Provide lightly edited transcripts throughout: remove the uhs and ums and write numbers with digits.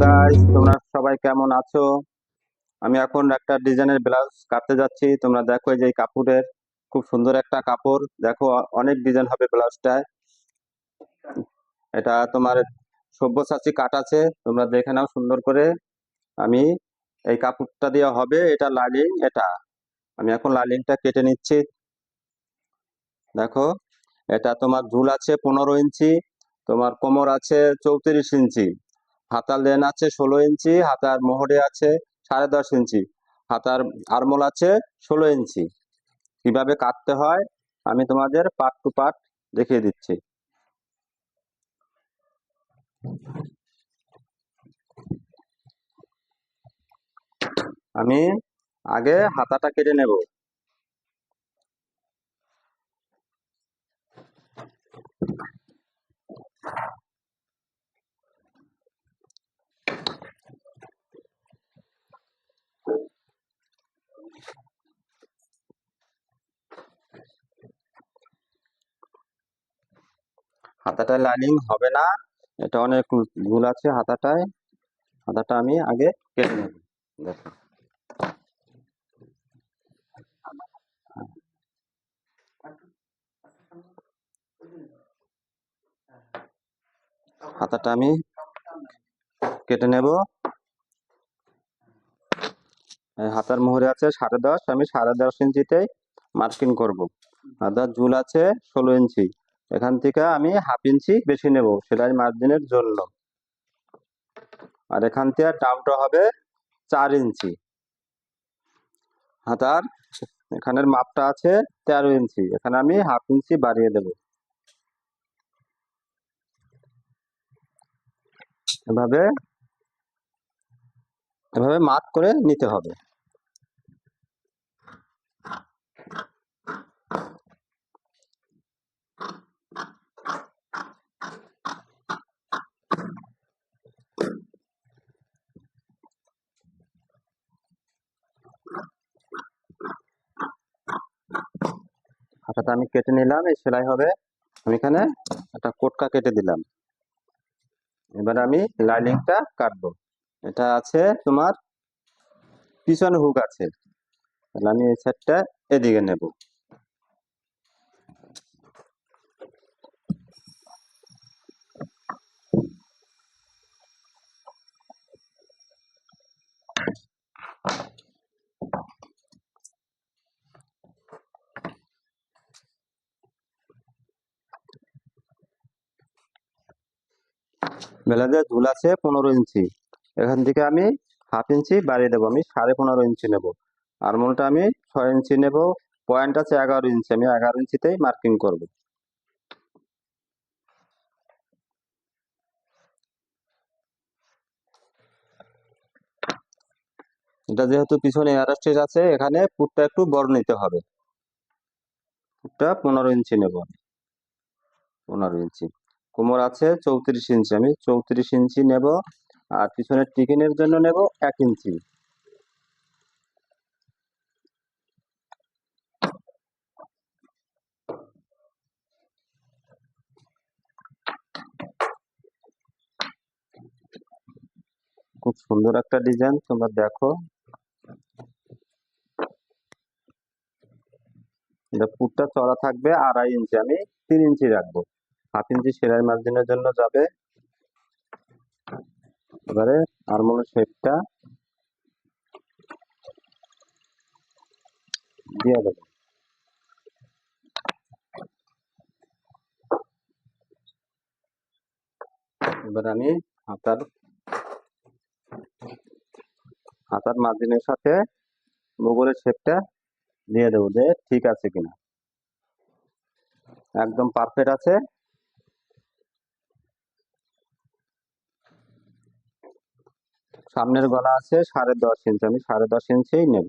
Guys, তোমরা সবাই কেমন আছো? আমি এখন একটা ডিজাইনের ব্লাউজ কাটতে যাচ্ছি। তোমরা দেখো, এই যে এই কাপড়ের খুব সুন্দর একটা কাপড়। দেখো, অনেক ডিজাইন হবে ব্লাউজটায়। এটা তোমার সব্যসাচী কাট আছে, তোমরা দেখে নাও সুন্দর করে। আমি এই কাপড়টা দিয়ে হবে, এটা লাইনিং। এটা আমি এখন লাইনিংটা কেটে নিচ্ছি। দেখো, এটা তোমার ঝুল আছে 15 ইঞ্চি, তোমার কোমর আছে 34 ইঞ্চি, হাতার লেন আছে 16 ইঞ্চি, হাতার মোহরে আছে 10.5 ইঞ্চি, হাতার আরমোল আছে 16 ইঞ্চি। কিভাবে কাটতে হয় আমি তোমাদের পার্ট টু পার্ট দেখিয়ে দিচ্ছি। আমি আগে হাতাটা কেটে নেব। হাতাটায় লাইনিং হবে না, এটা অনেক ভুল আছে হাতাটায়। হাতাটা আমি আগে কেটে নেব। দেখো, হাতাটা আমি কেটে নেব। হাতার মোহরে আছে 10.5, আমি 10.5 ইঞ্চিতেই মার্কিং করব। হাতার ঝুল আছে 16 ইঞ্চি, এখান থেকে আমি 1/2 ইঞ্চি বেশি নেব সেলাই মার্জিনের জন্য। আর এখান থেকে ডাউনটা হবে 4 ইঞ্চি। হাতার এখানের মাপটা আছে 13 ইঞ্চি, এখানে আমি 1/2 ইঞ্চি বাড়িয়ে দেব। এভাবে এভাবে মাপ করে নিতে হবে। হাতাটা আমি কেটে নিলাম, এই সেলাই হবে। আমি এখানে একটা কোটকা কেটে দিলাম। এবার আমি লাইনিংটা কাটবো। এটা আছে তোমার পিছনে হুক আছে, তাহলে আমি এই সাইডটা এদিকে নেব। ব্লাউজের ঝুল আছে 15 ইঞ্চি, এখান থেকে আমি 1/2 ইঞ্চি বাড়িয়ে দেবো, আমি 15.5 ইঞ্চি নেব। আরমোলটা আমি 6 ইঞ্চি নেব। পয়েন্ট আছে 11 ইঞ্চি, আমি 11 ইঞ্চিতেই মার্কিং করব। এটা যেহেতু পিছনে এয়ারস্টিচ আছে, এখানে পুটটা একটু বড় নিতে হবে। পুটটা 15 ইঞ্চি নেব আমি। 15 ইঞ্চি। কোমর আছে 34 ইঞ্চি, আমি 34 ইঞ্চি নেব। আর পিছনের টিকিনের জন্য নেব 1 ইঞ্চি। খুব সুন্দর একটা ডিজাইন, তোমরা দেখো। এটা পুটটা চড়া থাকবে 2.5 ইঞ্চি, আমি 3 ইঞ্চি রাখবো। 1/2 ইঞ্চি সেলাই মার্জিনের জন্য যাবে। এবারে আরমোলের শেপটা দিয়ে দেবো। এবার আমি হাতার হাতার মার্জিনের সাথে বগলের শেপটা দিয়ে দেবো, যে ঠিক আছে কিনা। একদম পারফেক্ট আছে। সামনের গলা আছে 10.5 ইঞ্চি, আমি 10.5 ইঞ্চি নেব।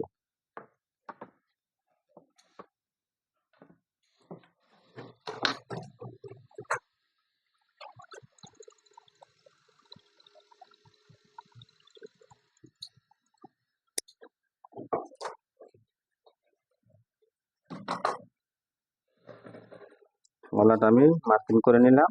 গলাটা আমি মার্কিং করে নিলাম।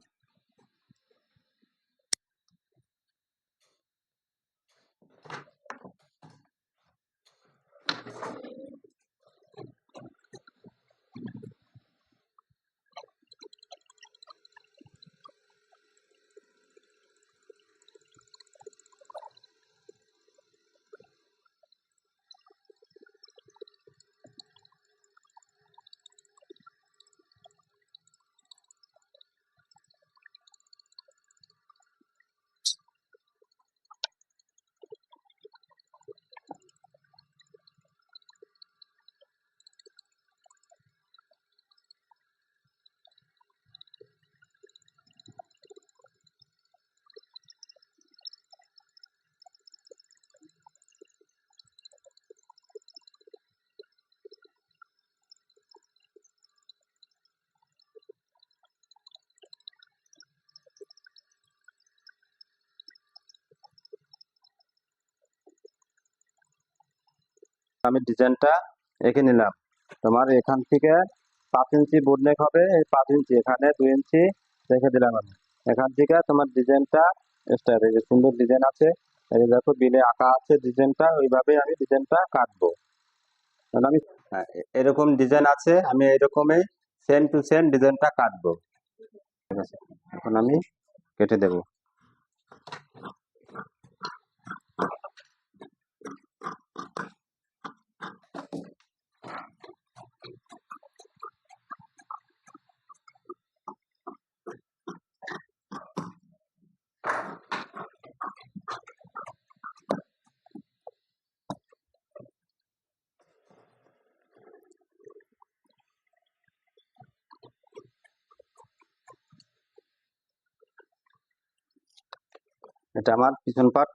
আমি ডিজাইনটা এঁকে নিলাম। তোমার এখান থেকে 5 ইঞ্চি বোট নেক হবে, এই 5 ইঞ্চি এখানে 2 ইঞ্চি রেখে দিলাম আমি। এখান থেকে তোমার ডিজাইনটা স্টার্ট, এই যে সুন্দর ডিজাইন আছে, এই যে দেখো বিলে আঁকা আছে ডিজাইনটা, ওইভাবে আমি ডিজাইনটা কাটবো। কারণ আমি এরকম ডিজাইন আছে, আমি এরকমই সেম টু সেম ডিজাইনটা কাটবো। ঠিক আছে, এখন আমি কেটে দেবো। এটা আমার পিছন পাট